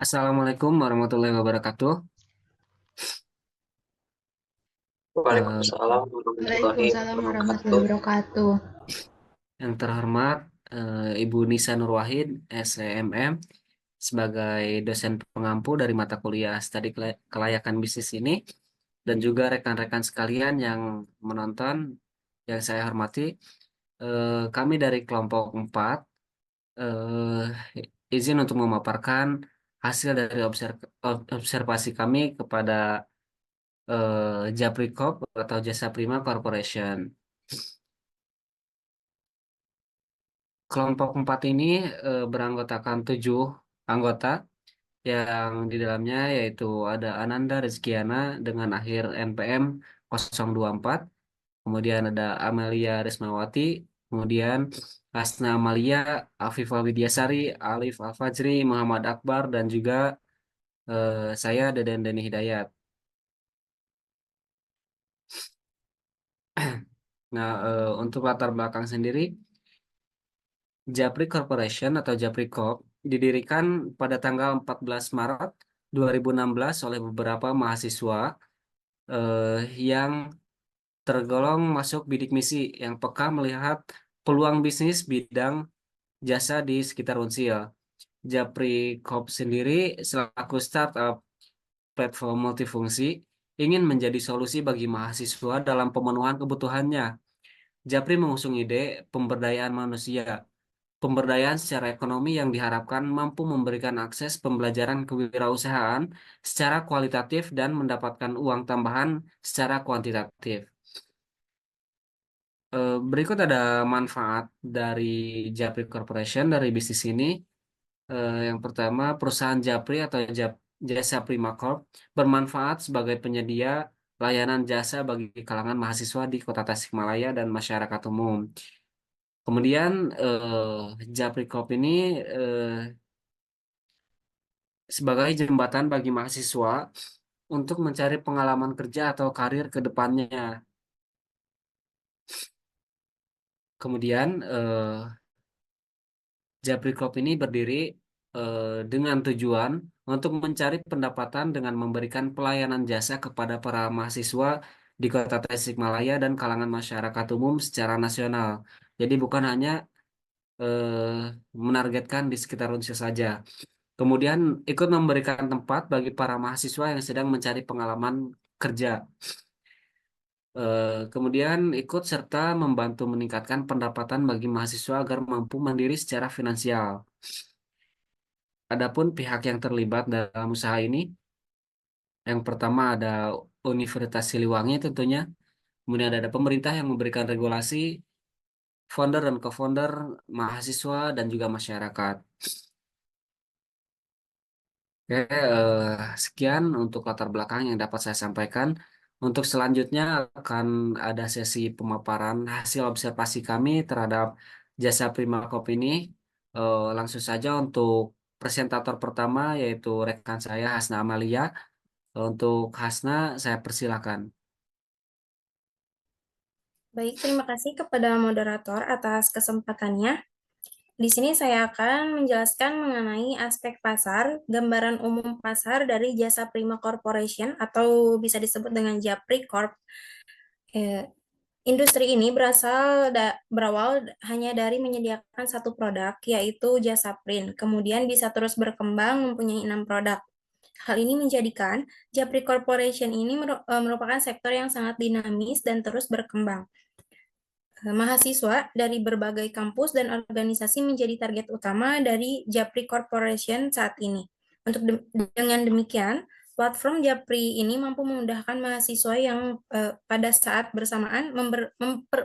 Assalamualaikum warahmatullahi wabarakatuh. Eh, Waalaikumsalam warahmatullahi Waalaikumsalam warahmatullahi wabarakatuh. wabarakatuh. yang terhormat Ibu Nisa Nurwahid, SEMM, sebagai dosen pengampu dari mata kuliah Studi Kelayakan Bisnis ini, dan juga rekan-rekan sekalian yang menonton, yang saya hormati, kami dari kelompok 4 izin untuk memaparkan hasil dari observasi kami kepada Japri Corp atau Jasa Prima Corporation. Kelompok 4 ini beranggotakan 7 anggota yang di dalamnya yaitu ada Ananda Rizkiana dengan akhir NPM 024, kemudian ada Amelia Rismawati, kemudian Hasna Amalia, Afifah Widyasari, Alif Al-Fajri, Muhammad Akbar, dan juga saya Deden Deni Hidayat. Nah, untuk latar belakang sendiri, Japri Corporation atau Japri Corp didirikan pada tanggal 14 Maret 2016 oleh beberapa mahasiswa yang tergolong masuk bidik misi yang peka melihat peluang bisnis bidang jasa di sekitar Unsil. Japri Corp sendiri selaku startup platform multifungsi ingin menjadi solusi bagi mahasiswa dalam pemenuhan kebutuhannya. Japri mengusung ide pemberdayaan manusia. Pemberdayaan secara ekonomi yang diharapkan mampu memberikan akses pembelajaran kewirausahaan secara kualitatif dan mendapatkan uang tambahan secara kuantitatif. Berikut ada manfaat dari Japri Corporation dari bisnis ini. Yang pertama, perusahaan Japri atau Jasa Prima Corp bermanfaat sebagai penyedia layanan jasa bagi kalangan mahasiswa di Kota Tasikmalaya dan masyarakat umum. Kemudian Japri Corp ini eh, sebagai jembatan bagi mahasiswa untuk mencari pengalaman kerja atau karir ke depannya. Kemudian Japri Corp ini berdiri dengan tujuan untuk mencari pendapatan dengan memberikan pelayanan jasa kepada para mahasiswa di Kota Tasikmalaya dan kalangan masyarakat umum secara nasional. Jadi bukan hanya menargetkan di sekitar Unsur saja. Kemudian ikut memberikan tempat bagi para mahasiswa yang sedang mencari pengalaman kerja. Kemudian ikut serta membantu meningkatkan pendapatan bagi mahasiswa agar mampu mandiri secara finansial. Adapun pihak yang terlibat dalam usaha ini, yang pertama ada Universitas Siliwangi tentunya, kemudian ada pemerintah yang memberikan regulasi, founder dan co-founder, mahasiswa, dan juga masyarakat. Oke, sekian untuk latar belakang yang dapat saya sampaikan. Untuk selanjutnya akan ada sesi pemaparan hasil observasi kami terhadap jasa Primakop ini. Langsung saja untuk presentator pertama yaitu rekan saya Hasna Amalia. Untuk Hasna, saya persilakan. Baik, terima kasih kepada moderator atas kesempatannya. Di sini saya akan menjelaskan mengenai aspek pasar, gambaran umum pasar dari Jasa Prima Corporation atau bisa disebut dengan Japri Corp. Eh, Industri ini berawal hanya dari menyediakan satu produk, yaitu jasa print. Kemudian bisa terus berkembang mempunyai 6 produk. Hal ini menjadikan Japri Corporation ini merupakan sektor yang sangat dinamis dan terus berkembang. Mahasiswa dari berbagai kampus dan organisasi menjadi target utama dari Japri Corporation saat ini. Dengan demikian, platform Japri ini mampu memudahkan mahasiswa yang pada saat bersamaan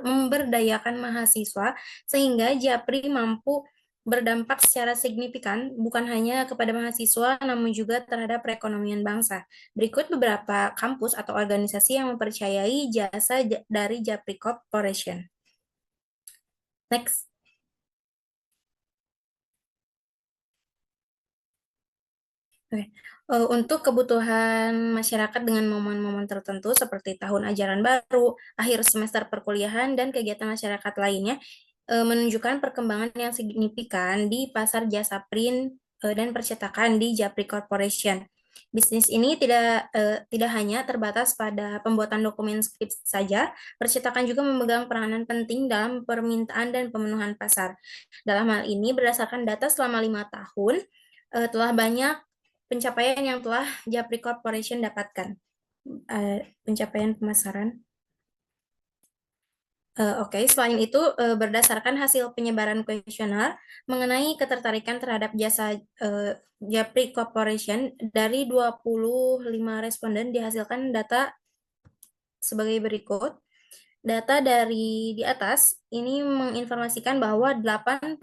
memberdayakan mahasiswa sehingga Japri mampu berdampak secara signifikan bukan hanya kepada mahasiswa namun juga terhadap perekonomian bangsa. Berikut beberapa kampus atau organisasi yang mempercayai jasa dari Japri Corporation. Next. Oke. Untuk kebutuhan masyarakat dengan momen-momen tertentu seperti tahun ajaran baru, akhir semester perkuliahan, dan kegiatan masyarakat lainnya menunjukkan perkembangan yang signifikan di pasar jasa print dan percetakan di Japri Corporation. Bisnis ini tidak hanya terbatas pada pembuatan dokumen skrip saja, percetakan juga memegang peranan penting dalam permintaan dan pemenuhan pasar. Dalam hal ini, berdasarkan data selama 5 tahun, telah banyak pencapaian yang telah Japri Corporation dapatkan. Pencapaian pemasaran. Oke, selain itu, berdasarkan hasil penyebaran kuesioner mengenai ketertarikan terhadap jasa Japri Corporation, dari 25 responden dihasilkan data sebagai berikut. Data dari di atas ini menginformasikan bahwa 88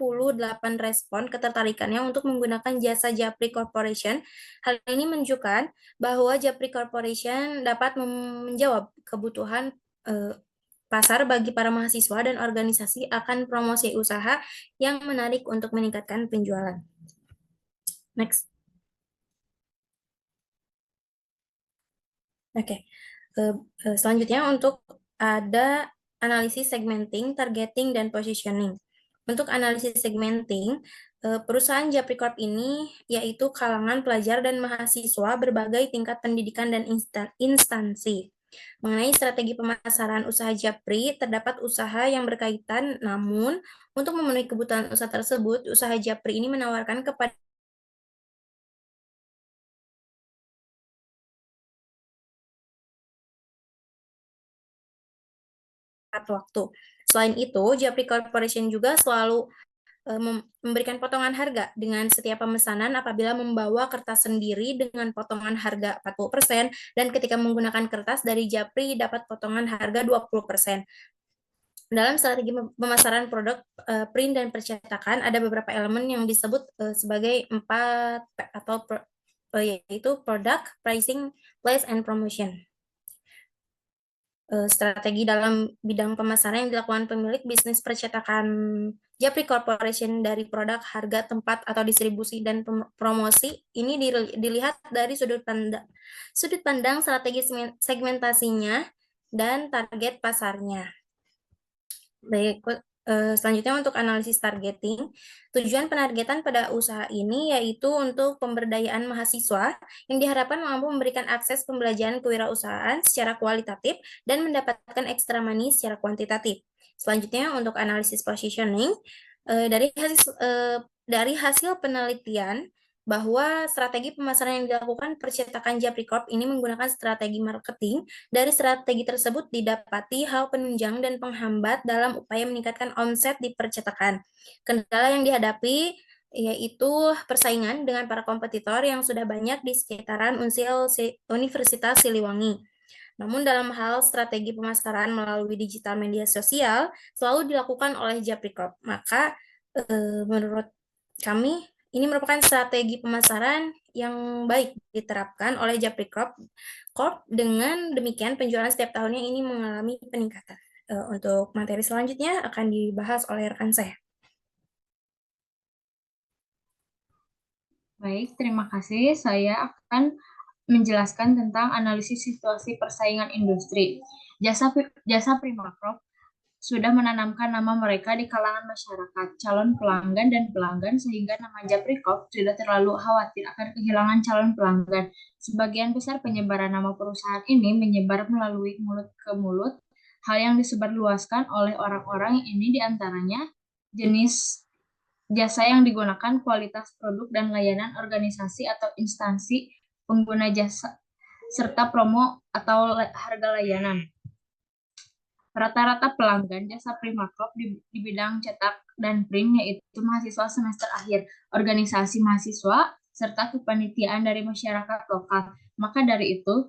respon ketertarikannya untuk menggunakan jasa Japri Corporation. Hal ini menunjukkan bahwa Japri Corporation dapat menjawab kebutuhan pasar bagi para mahasiswa dan organisasi akan promosi usaha yang menarik untuk meningkatkan penjualan. Next. Oke. Selanjutnya untuk ada analisis segmenting, targeting, dan positioning. Untuk analisis segmenting, perusahaan Japri Corp ini yaitu kalangan pelajar dan mahasiswa berbagai tingkat pendidikan dan instansi. Mengenai strategi pemasaran usaha Japri, terdapat usaha yang berkaitan, namun untuk memenuhi kebutuhan usaha tersebut, usaha Japri ini menawarkan kepada waktu. Selain itu, Japri Corporation juga selalu memberikan potongan harga dengan setiap pemesanan apabila membawa kertas sendiri dengan potongan harga 40%, dan ketika menggunakan kertas dari Japri dapat potongan harga 20%. Dalam strategi pemasaran produk print dan percetakan ada beberapa elemen yang disebut sebagai 4P atau yaitu product, pricing, place, and promotion. Strategi dalam bidang pemasaran yang dilakukan pemilik bisnis percetakan Japri Corporation dari produk, harga, tempat, atau distribusi dan promosi ini dilihat dari sudut pandang strategi segmentasinya dan target pasarnya. Baik, selanjutnya untuk analisis targeting. Tujuan penargetan pada usaha ini yaitu untuk pemberdayaan mahasiswa yang diharapkan mampu memberikan akses pembelajaran kewirausahaan secara kualitatif dan mendapatkan ekstra money secara kuantitatif. Selanjutnya untuk analisis positioning, dari hasil penelitian bahwa strategi pemasaran yang dilakukan percetakan Japri Corp ini menggunakan strategi marketing. Dari strategi tersebut didapati hal penunjang dan penghambat dalam upaya meningkatkan omset di percetakan. Kendala yang dihadapi yaitu persaingan dengan para kompetitor yang sudah banyak di sekitaran Universitas Siliwangi. Namun dalam hal strategi pemasaran melalui digital media sosial selalu dilakukan oleh Japri Corp. Maka menurut kami ini merupakan strategi pemasaran yang baik diterapkan oleh Japri Corp. Dengan demikian penjualan setiap tahunnya ini mengalami peningkatan. Untuk materi selanjutnya akan dibahas oleh rekan saya. Baik, terima kasih. Saya akan menjelaskan tentang analisis situasi persaingan industri. Jasa Primaprop sudah menanamkan nama mereka di kalangan masyarakat, calon pelanggan dan pelanggan, sehingga nama Japri Corp tidak terlalu khawatir akan kehilangan calon pelanggan. Sebagian besar penyebaran nama perusahaan ini menyebar melalui mulut ke mulut. Hal yang disebarluaskan oleh orang-orang ini diantaranya jenis jasa yang digunakan, kualitas produk dan layanan organisasi atau instansi pengguna jasa, serta promo atau harga layanan. Rata-rata pelanggan jasa Primacorp di bidang cetak dan print yaitu mahasiswa semester akhir, organisasi mahasiswa, serta kepanitiaan dari masyarakat lokal. Maka dari itu,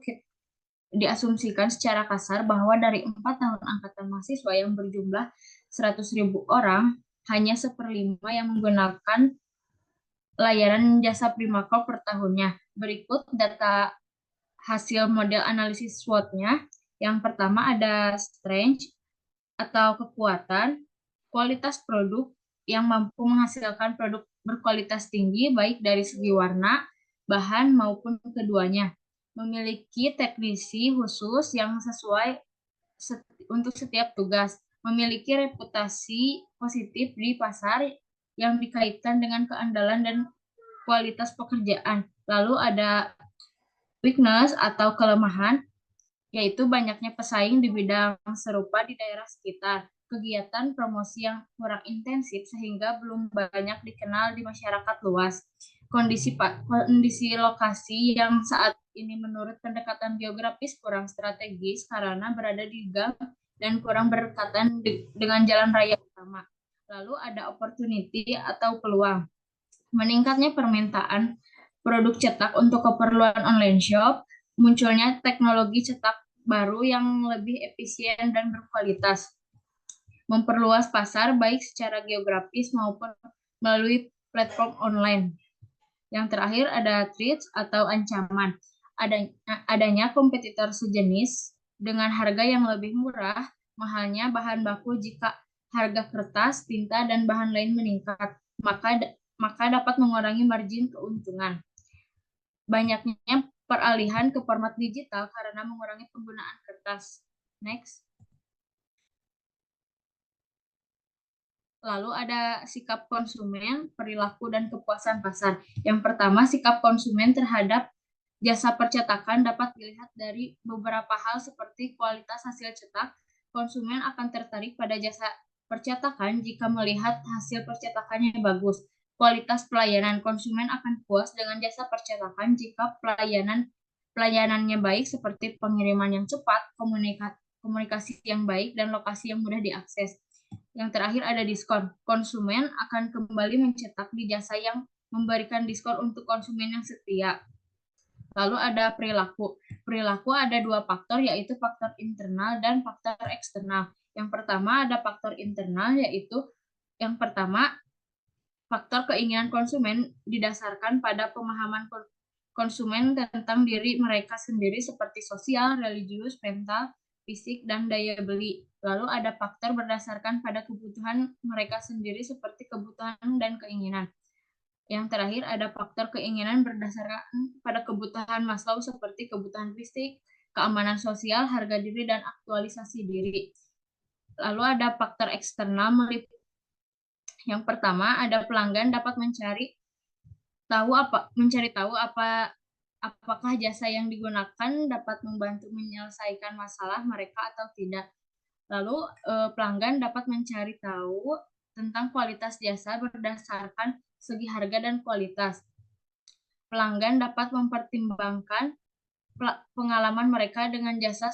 diasumsikan secara kasar bahwa dari 4 tahun angkatan mahasiswa yang berjumlah 100.000 orang, hanya 1/5 yang menggunakan layanan jasa Primacorp per tahunnya. Berikut data hasil model analisis SWOT-nya. Yang pertama ada strength atau kekuatan, kualitas produk yang mampu menghasilkan produk berkualitas tinggi baik dari segi warna, bahan maupun keduanya. Memiliki teknisi khusus yang sesuai untuk setiap tugas. Memiliki reputasi positif di pasar yang dikaitkan dengan keandalan dan kualitas pekerjaan. Lalu ada weakness atau kelemahan, yaitu banyaknya pesaing di bidang serupa di daerah sekitar. Kegiatan promosi yang kurang intensif sehingga belum banyak dikenal di masyarakat luas. Kondisi lokasi yang saat ini menurut pendekatan geografis kurang strategis karena berada di gang dan kurang berdekatan dengan jalan raya utama. Lalu ada opportunity atau peluang. Meningkatnya permintaan produk cetak untuk keperluan online shop, munculnya teknologi cetak baru yang lebih efisien dan berkualitas, memperluas pasar baik secara geografis maupun melalui platform online. Yang terakhir ada threats atau ancaman. Adanya kompetitor sejenis dengan harga yang lebih murah, mahalnya bahan baku jika harga kertas, tinta, dan bahan lain meningkat, maka dapat mengurangi margin keuntungan. Banyaknya peralihan ke format digital karena mengurangi penggunaan kertas. Next. Lalu ada sikap konsumen, perilaku, dan kepuasan pasar. Yang pertama, sikap konsumen terhadap jasa percetakan dapat dilihat dari beberapa hal seperti kualitas hasil cetak. Konsumen akan tertarik pada jasa percetakan jika melihat hasil percetakannya bagus. Kualitas pelayanan, konsumen akan puas dengan jasa percetakan jika pelayanannya baik seperti pengiriman yang cepat, komunikasi yang baik, dan lokasi yang mudah diakses. Yang terakhir ada diskon. Konsumen akan kembali mencetak di jasa yang memberikan diskon untuk konsumen yang setia. Lalu ada perilaku. Perilaku ada dua faktor, yaitu faktor internal dan faktor eksternal. Yang pertama ada faktor internal, yaitu yang pertama faktor keinginan konsumen didasarkan pada pemahaman konsumen tentang diri mereka sendiri seperti sosial, religius, mental, fisik, dan daya beli. Lalu ada faktor berdasarkan pada kebutuhan mereka sendiri seperti kebutuhan dan keinginan. Yang terakhir ada faktor keinginan berdasarkan pada kebutuhan Maslow seperti kebutuhan fisik, keamanan sosial, harga diri, dan aktualisasi diri. Lalu ada faktor eksternal. Yang pertama ada pelanggan dapat mencari tahu apakah jasa yang digunakan dapat membantu menyelesaikan masalah mereka atau tidak. Lalu pelanggan dapat mencari tahu tentang kualitas jasa berdasarkan segi harga dan kualitas. Pelanggan dapat mempertimbangkan pengalaman mereka dengan jasa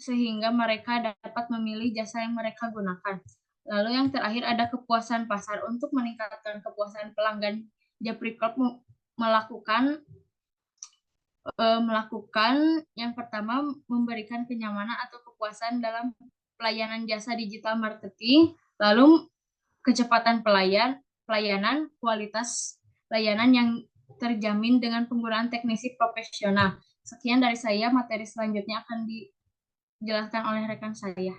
sehingga mereka dapat memilih jasa yang mereka gunakan. Lalu yang terakhir ada kepuasan pasar. Untuk meningkatkan kepuasan pelanggan, Japri Corp melakukan yang pertama memberikan kenyamanan atau kepuasan dalam pelayanan jasa digital marketing, lalu kecepatan pelayanan, kualitas layanan yang terjamin dengan penggunaan teknisi profesional. Sekian dari saya, materi selanjutnya akan dijelaskan oleh rekan saya.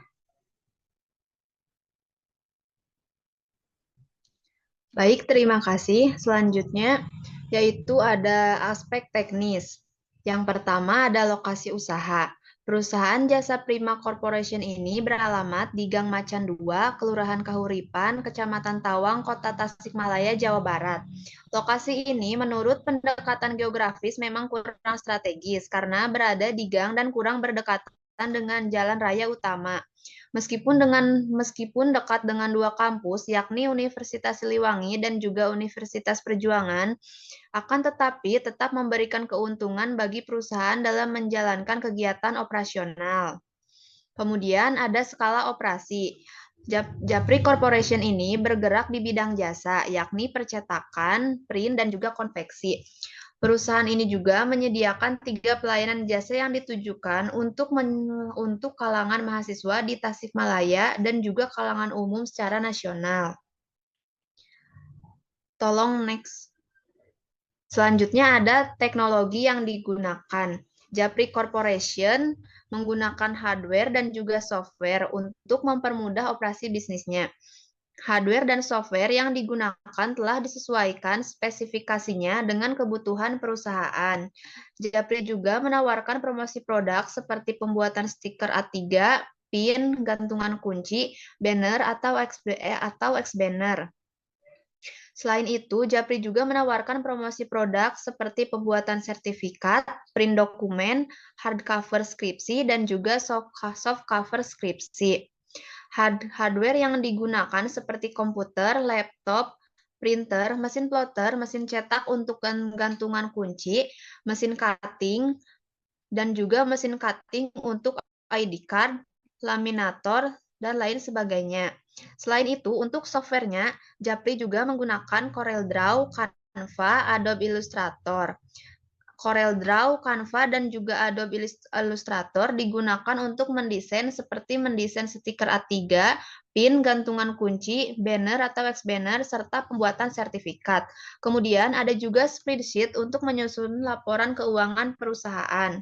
Baik, terima kasih. Selanjutnya yaitu ada aspek teknis. Yang pertama ada lokasi usaha. Perusahaan Jasa Prima Corporation ini beralamat di Gang Macan 2, Kelurahan Kahuripan, Kecamatan Tawang, Kota Tasikmalaya, Jawa Barat. Lokasi ini menurut pendekatan geografis memang kurang strategis karena berada di gang dan kurang berdekatan dengan jalan raya utama. Meskipun dekat dengan dua kampus, yakni Universitas Siliwangi dan juga Universitas Perjuangan, akan tetapi tetap memberikan keuntungan bagi perusahaan dalam menjalankan kegiatan operasional. Kemudian ada skala operasi. Japri Corporation ini bergerak di bidang jasa, yakni percetakan, print, dan juga konveksi. Perusahaan ini juga menyediakan 3 pelayanan jasa yang ditujukan untuk kalangan mahasiswa di Tasikmalaya dan juga kalangan umum secara nasional. Tolong next. Selanjutnya ada teknologi yang digunakan. Japri Corporation menggunakan hardware dan juga software untuk mempermudah operasi bisnisnya. Hardware dan software yang digunakan telah disesuaikan spesifikasinya dengan kebutuhan perusahaan. Japri juga menawarkan promosi produk seperti pembuatan stiker A3, pin, gantungan kunci, banner, atau X-banner. Selain itu, Japri juga menawarkan promosi produk seperti pembuatan sertifikat, print dokumen, hardcover skripsi, dan juga softcover skripsi. Hardware yang digunakan seperti komputer, laptop, printer, mesin plotter, mesin cetak untuk gantungan kunci, mesin cutting, dan juga mesin cutting untuk ID card, laminator, dan lain sebagainya. Selain itu, untuk softwarenya, Japri juga menggunakan CorelDRAW, Canva, Adobe Illustrator. CorelDRAW, Canva, dan juga Adobe Illustrator digunakan untuk mendesain seperti mendesain stiker A3, pin, gantungan kunci, banner atau wax banner, serta pembuatan sertifikat. Kemudian ada juga spreadsheet untuk menyusun laporan keuangan perusahaan.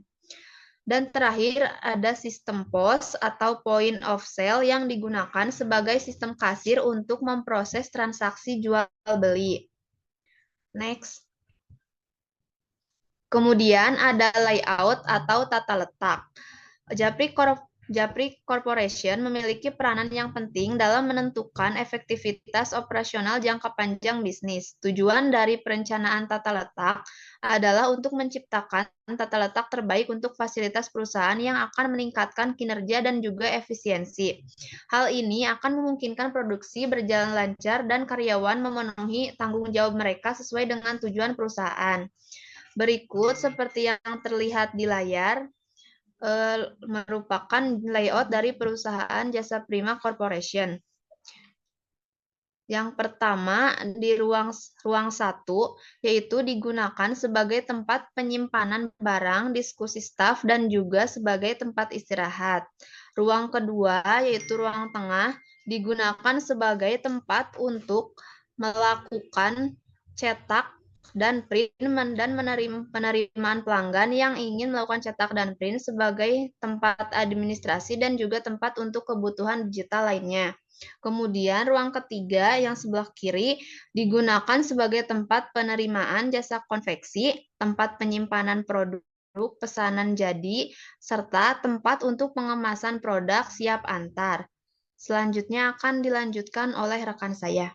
Dan terakhir ada sistem POS atau point of sale yang digunakan sebagai sistem kasir untuk memproses transaksi jual beli. Next. Kemudian ada layout atau tata letak. Japri Corporation memiliki peranan yang penting dalam menentukan efektivitas operasional jangka panjang bisnis. Tujuan dari perencanaan tata letak adalah untuk menciptakan tata letak terbaik untuk fasilitas perusahaan yang akan meningkatkan kinerja dan juga efisiensi. Hal ini akan memungkinkan produksi berjalan lancar dan karyawan memenuhi tanggung jawab mereka sesuai dengan tujuan perusahaan. Berikut seperti yang terlihat di layar, merupakan layout dari perusahaan Jasa Prima Corporation. Yang pertama di ruang 1 yaitu digunakan sebagai tempat penyimpanan barang, diskusi staf, dan juga sebagai tempat istirahat. Ruang kedua yaitu ruang tengah digunakan sebagai tempat untuk melakukan cetak dan print dan penerimaan pelanggan yang ingin melakukan cetak dan print sebagai tempat administrasi dan juga tempat untuk kebutuhan digital lainnya. Kemudian ruang ketiga yang sebelah kiri digunakan sebagai tempat penerimaan jasa konveksi, tempat penyimpanan produk pesanan jadi, serta tempat untuk pengemasan produk siap antar. Selanjutnya akan dilanjutkan oleh rekan saya.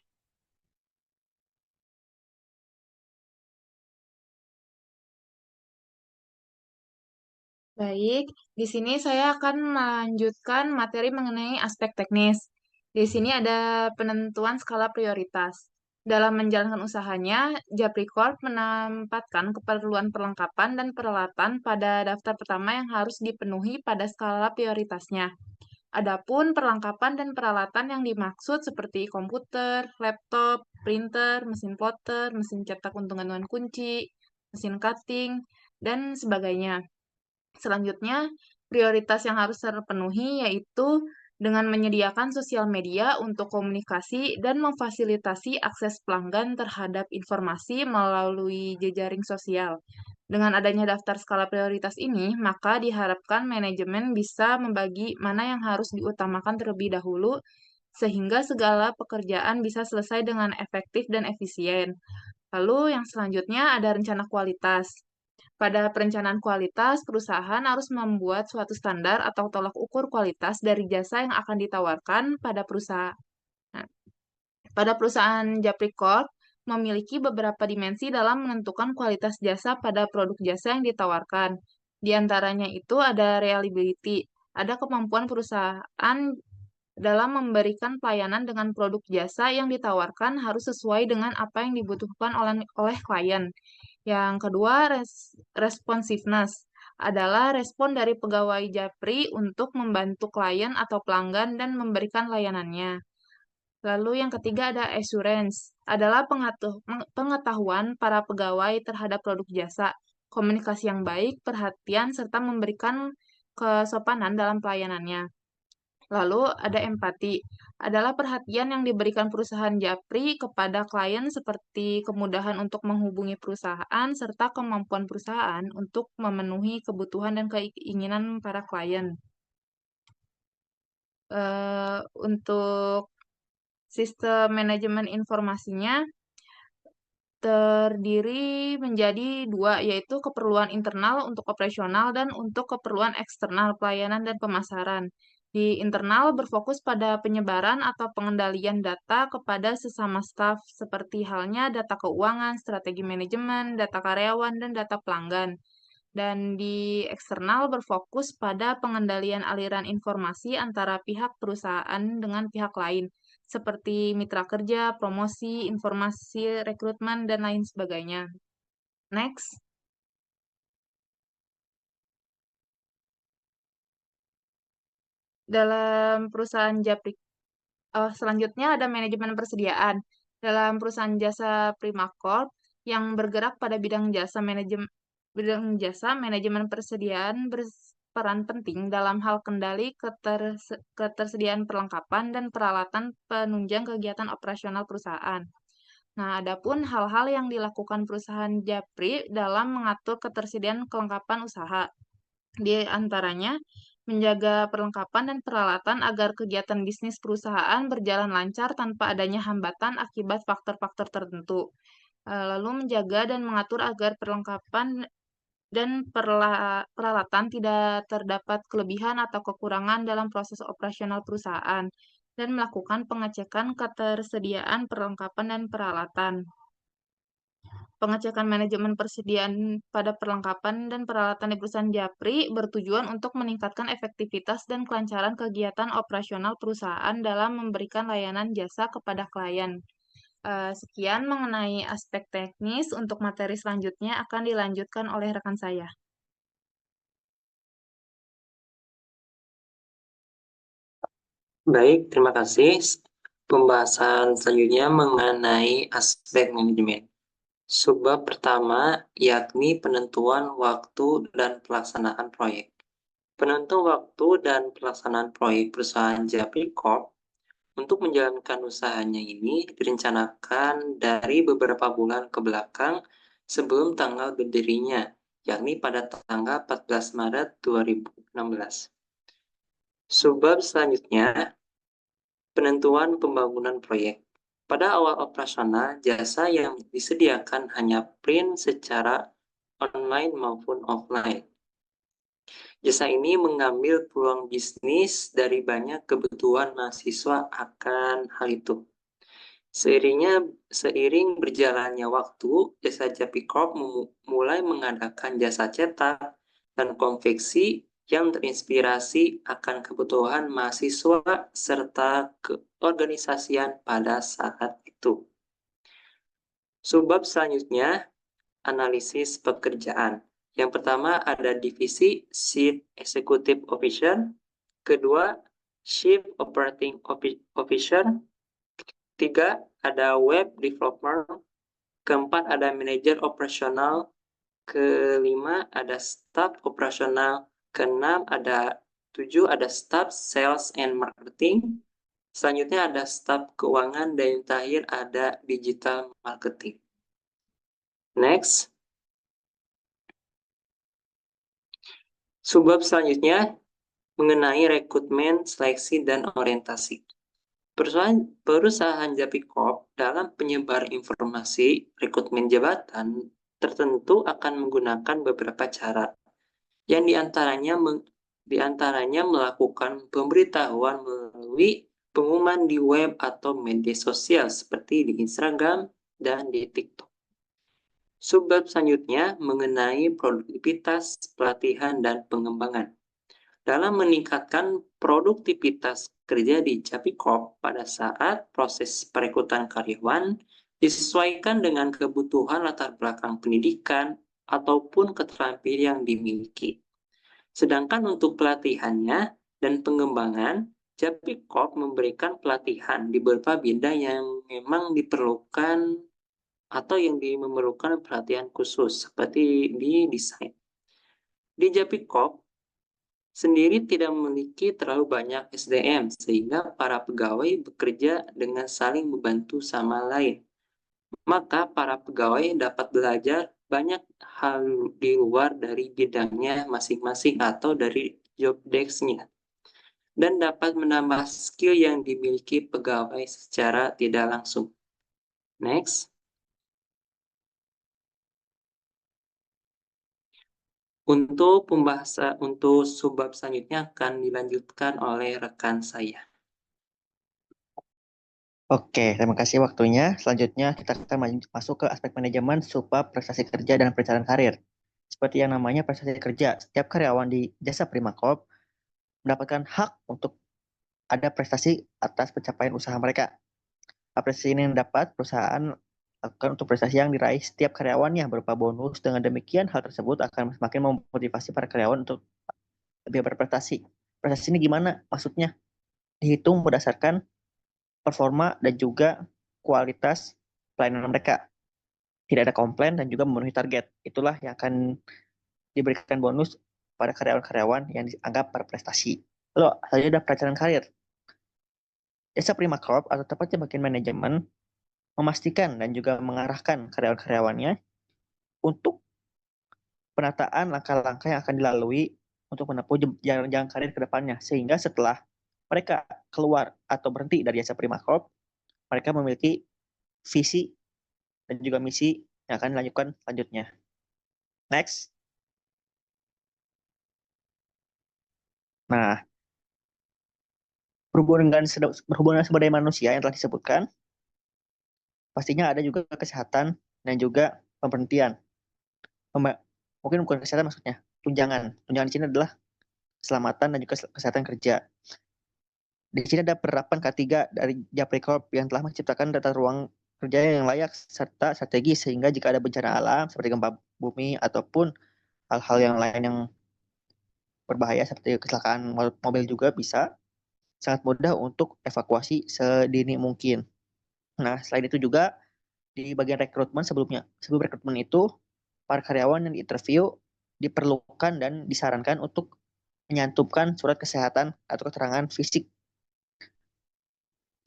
Baik, di sini saya akan melanjutkan materi mengenai aspek teknis. Di sini ada penentuan skala prioritas. Dalam menjalankan usahanya, Japri Corp menempatkan keperluan perlengkapan dan peralatan pada daftar pertama yang harus dipenuhi pada skala prioritasnya. Adapun perlengkapan dan peralatan yang dimaksud seperti komputer, laptop, printer, mesin plotter, mesin cetak untuk gantungan kunci, mesin cutting, dan sebagainya. Selanjutnya, prioritas yang harus terpenuhi yaitu dengan menyediakan sosial media untuk komunikasi dan memfasilitasi akses pelanggan terhadap informasi melalui jejaring sosial. Dengan adanya daftar skala prioritas ini, maka diharapkan manajemen bisa membagi mana yang harus diutamakan terlebih dahulu, sehingga segala pekerjaan bisa selesai dengan efektif dan efisien. Lalu yang selanjutnya ada rencana kualitas. Pada perencanaan kualitas, perusahaan harus membuat suatu standar atau tolak ukur kualitas dari jasa yang akan ditawarkan pada perusahaan. Nah, pada perusahaan Japri Corp memiliki beberapa dimensi dalam menentukan kualitas jasa pada produk jasa yang ditawarkan. Di antaranya itu ada reliability, ada kemampuan perusahaan dalam memberikan pelayanan dengan produk jasa yang ditawarkan harus sesuai dengan apa yang dibutuhkan oleh klien. Yang kedua, responsiveness adalah respon dari pegawai Japri untuk membantu klien atau pelanggan dan memberikan layanannya. Lalu yang ketiga ada assurance, adalah pengetahuan para pegawai terhadap produk jasa, komunikasi yang baik, perhatian, serta memberikan kesopanan dalam pelayanannya. Lalu ada empati, adalah perhatian yang diberikan perusahaan Japri kepada klien seperti kemudahan untuk menghubungi perusahaan serta kemampuan perusahaan untuk memenuhi kebutuhan dan keinginan para klien. Untuk sistem manajemen informasinya terdiri menjadi dua, yaitu keperluan internal untuk operasional dan untuk keperluan eksternal pelayanan dan pemasaran. Di internal berfokus pada penyebaran atau pengendalian data kepada sesama staf, seperti halnya data keuangan, strategi manajemen, data karyawan, dan data pelanggan. Dan di eksternal berfokus pada pengendalian aliran informasi antara pihak perusahaan dengan pihak lain, seperti mitra kerja, promosi, informasi, rekrutmen, dan lain sebagainya. Next. Dalam perusahaan Japri, selanjutnya ada manajemen persediaan. Dalam perusahaan jasa Primacorp yang bergerak pada bidang jasa manajemen persediaan berperan penting dalam hal kendali ketersediaan perlengkapan dan peralatan penunjang kegiatan operasional perusahaan. Nah, adapun hal-hal yang dilakukan perusahaan Japri dalam mengatur ketersediaan kelengkapan usaha. Di antaranya, menjaga perlengkapan dan peralatan agar kegiatan bisnis perusahaan berjalan lancar tanpa adanya hambatan akibat faktor-faktor tertentu. Lalu menjaga dan mengatur agar perlengkapan dan peralatan tidak terdapat kelebihan atau kekurangan dalam proses operasional perusahaan, dan melakukan pengecekan ketersediaan perlengkapan dan peralatan. Pengecekan manajemen persediaan pada perlengkapan dan peralatan di perusahaan Japri bertujuan untuk meningkatkan efektivitas dan kelancaran kegiatan operasional perusahaan dalam memberikan layanan jasa kepada klien. Sekian mengenai aspek teknis. Untuk materi selanjutnya akan dilanjutkan oleh rekan saya. Baik, terima kasih. Pembahasan selanjutnya mengenai aspek manajemen. Subbab pertama yakni penentuan waktu dan pelaksanaan proyek. Penentu waktu dan pelaksanaan proyek perusahaan Japri Corp untuk menjalankan usahanya ini direncanakan dari beberapa bulan ke belakang sebelum tanggal berdirinya, yakni pada tanggal 14 Maret 2016. Subbab selanjutnya, penentuan pembangunan proyek. Pada awal operasional, jasa yang disediakan hanya print secara online maupun offline. Jasa ini mengambil peluang bisnis dari banyak kebutuhan mahasiswa akan hal itu. Seiring berjalannya waktu, Jasa Japri Corp mulai mengadakan jasa cetak dan konveksi yang terinspirasi akan kebutuhan mahasiswa serta keorganisasian pada saat itu. Subbab selanjutnya, analisis pekerjaan. Yang pertama ada divisi Chief Executive Officer, kedua Chief Operating Officer, tiga ada Web Developer, keempat ada Manajer Operasional, kelima ada Staff Operasional, keenam ada 7 ada Staff Sales and Marketing, selanjutnya ada Staff Keuangan, dan yang terakhir ada Digital Marketing. Next. Subbab selanjutnya mengenai rekrutmen, seleksi, dan orientasi. Perusahaan Japri Corp dalam penyebar informasi rekrutmen jabatan tertentu akan menggunakan beberapa cara, yang diantaranya melakukan pemberitahuan melalui pengumuman di web atau media sosial seperti di Instagram dan di TikTok. Subbab selanjutnya mengenai produktivitas, pelatihan, dan pengembangan. Dalam meningkatkan produktivitas kerja di Japri Corp pada saat proses perekrutan karyawan disesuaikan dengan kebutuhan latar belakang pendidikan ataupun keterampilan yang dimiliki. Sedangkan untuk pelatihannya dan pengembangan, Japri Corp memberikan pelatihan di beberapa bidang yang memang diperlukan atau yang memerlukan perhatian khusus seperti di desain. Di Japri Corp sendiri tidak memiliki terlalu banyak SDM sehingga para pegawai bekerja dengan saling membantu sama lain. Maka para pegawai dapat belajar banyak hal di luar dari bidangnya masing-masing atau dari job desk-nya, dan dapat menambah skill yang dimiliki pegawai secara tidak langsung. Next. Untuk subbab selanjutnya akan dilanjutkan oleh rekan saya. Oke, terima kasih waktunya. Selanjutnya kita akan masuk ke aspek manajemen subbab prestasi kerja dan perencanaan karir. Seperti yang namanya prestasi kerja, setiap karyawan di Jasa Prima Corp mendapatkan hak untuk ada prestasi atas pencapaian usaha mereka. Apresiasi ini yang dapat perusahaan lakukan untuk prestasi yang diraih setiap karyawannya berupa bonus. Dengan demikian, hal tersebut akan semakin memotivasi para karyawan untuk lebih berprestasi. Prestasi ini gimana? Maksudnya dihitung berdasarkan performa dan juga kualitas pelayanan mereka. Tidak ada komplain dan juga memenuhi target. Itulah yang akan diberikan bonus pada karyawan-karyawan yang dianggap berprestasi. Lalu, selanjutnya ada perencanaan karir. Jasa Prima Corp atau tepatnya bagian manajemen memastikan dan juga mengarahkan karyawan-karyawannya untuk penataan langkah-langkah yang akan dilalui untuk menempuh jalan karir ke depannya. Sehingga setelah mereka keluar atau berhenti dari Jasa Prima Corp, mereka memiliki visi dan juga misi yang akan dilanjutkan selanjutnya. Next. Nah, berhubungan dengan sumber daya manusia yang telah disebutkan, pastinya ada juga kesehatan dan juga pemberhentian. Mungkin bukan kesehatan maksudnya, tunjangan. Tunjangan di sini adalah keselamatan dan juga kesehatan kerja. Di sini ada penerapan K3 dari Japri Corp yang telah menciptakan tata ruang kerja yang layak serta strategis sehingga jika ada bencana alam seperti gempa bumi ataupun hal-hal yang lain yang berbahaya seperti kecelakaan mobil juga bisa sangat mudah untuk evakuasi sedini mungkin. Nah, selain itu juga di bagian rekrutmen sebelum rekrutmen itu para karyawan yang diinterview diperlukan dan disarankan untuk menyantumkan surat kesehatan atau keterangan fisik.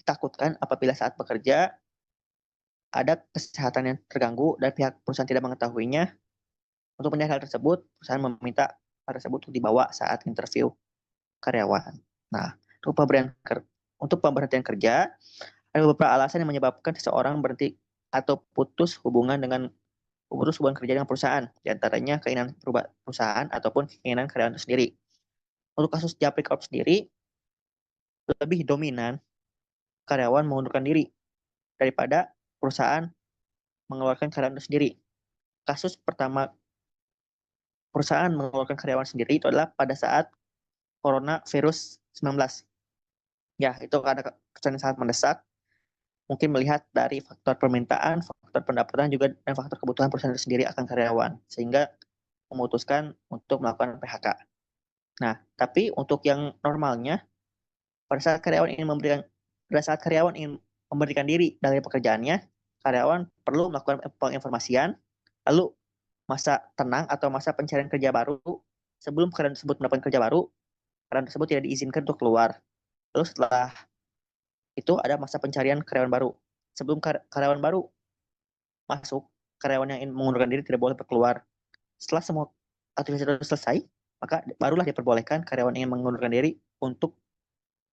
Ditakutkan apabila saat bekerja ada kesehatan yang terganggu dan pihak perusahaan tidak mengetahuinya. Untuk menyadari hal tersebut, perusahaan meminta hal tersebut untuk dibawa saat interview karyawan. Nah, untuk pemberhentian kerja, ada beberapa alasan yang menyebabkan seseorang berhenti atau putus hubungan kerja dengan perusahaan, di antaranya keinginan perusahaan ataupun keinginan karyawan itu sendiri. Untuk kasus Japri Corp sendiri, lebih dominan karyawan mengundurkan diri daripada perusahaan mengeluarkan karyawan itu sendiri. Kasus pertama perusahaan mengeluarkan karyawan sendiri itu adalah pada saat coronavirus 19. Ya, itu karena kesan yang sangat mendesak. Mungkin melihat dari faktor permintaan, faktor pendapatan juga dan faktor kebutuhan perusahaan itu sendiri akan karyawan, sehingga memutuskan untuk melakukan PHK. Nah, tapi untuk yang normalnya, pada saat karyawan ingin memberikan diri dari pekerjaannya, karyawan perlu melakukan penginformasian, lalu masa tenang atau masa pencarian kerja baru. Sebelum karyawan tersebut mendapatkan kerja baru, karyawan tersebut tidak diizinkan untuk keluar. Lalu setelah itu ada masa pencarian karyawan baru. Sebelum karyawan baru masuk, karyawan yang ingin mengundurkan diri tidak boleh keluar. Setelah semua aktivitas itu selesai, maka barulah diperbolehkan karyawan yang ingin mengundurkan diri untuk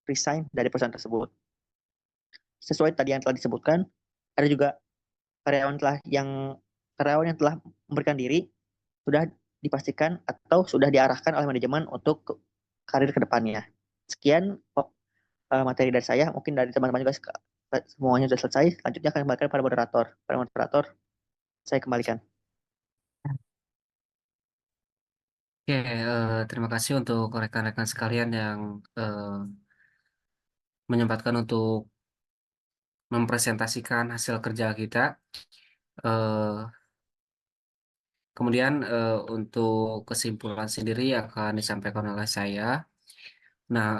resign dari perusahaan tersebut. Sesuai tadi yang telah disebutkan, ada juga karyawan yang telah memberikan diri sudah dipastikan atau sudah diarahkan oleh manajemen untuk karir ke depannya. Sekian materi dari saya, mungkin dari teman-teman juga semuanya sudah selesai. Selanjutnya akan kembalikan pada moderator. Pada moderator, saya kembalikan. Oke, terima kasih untuk rekan-rekan sekalian yang menyempatkan untuk mempresentasikan hasil kerja kita. Eh, Kemudian untuk kesimpulan sendiri akan disampaikan oleh saya. Nah,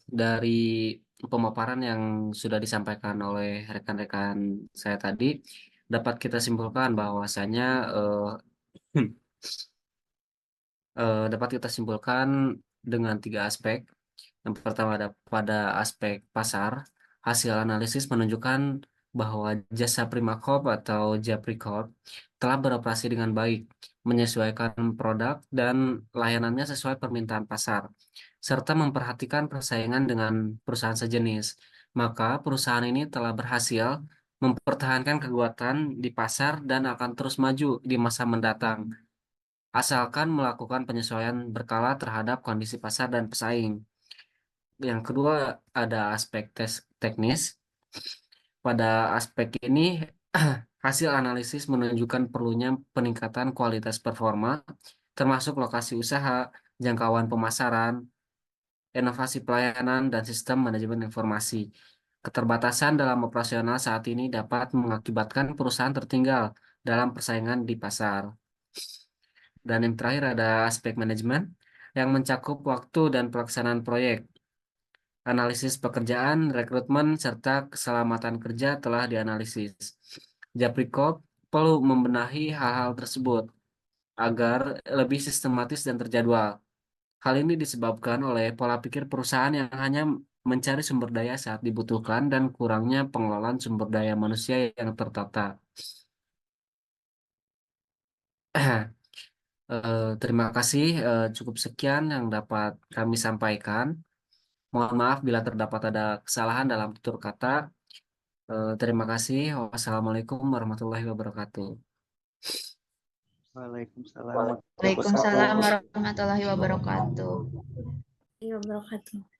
dari pemaparan yang sudah disampaikan oleh rekan-rekan saya tadi, dapat kita simpulkan bahwasanya dapat kita simpulkan dengan 3 aspek. Yang pertama ada pada aspek pasar, hasil analisis menunjukkan bahwa jasa Prima Corp atau Japri Corp telah beroperasi dengan baik, menyesuaikan produk dan layanannya sesuai permintaan pasar, serta memperhatikan persaingan dengan perusahaan sejenis. Maka perusahaan ini telah berhasil mempertahankan kekuatan di pasar dan akan terus maju di masa mendatang, asalkan melakukan penyesuaian berkala terhadap kondisi pasar dan pesaing. Yang kedua, ada aspek teknis. Pada aspek ini, hasil analisis menunjukkan perlunya peningkatan kualitas performa, termasuk lokasi usaha, jangkauan pemasaran, inovasi pelayanan, dan sistem manajemen informasi. Keterbatasan dalam operasional saat ini dapat mengakibatkan perusahaan tertinggal dalam persaingan di pasar. Dan yang terakhir ada aspek manajemen yang mencakup waktu dan pelaksanaan proyek. Analisis pekerjaan, rekrutmen, serta keselamatan kerja telah dianalisis. Japricop perlu membenahi hal-hal tersebut agar lebih sistematis dan terjadwal. Hal ini disebabkan oleh pola pikir perusahaan yang hanya mencari sumber daya saat dibutuhkan dan kurangnya pengelolaan sumber daya manusia yang tertata. Terima kasih. Cukup sekian yang dapat kami sampaikan. Mohon maaf bila terdapat ada kesalahan dalam tutur kata. Terima kasih. Wassalamualaikum warahmatullahi wabarakatuh. Waalaikumsalam. Waalaikumsalam warahmatullahi wabarakatuh. Wabarakatuh.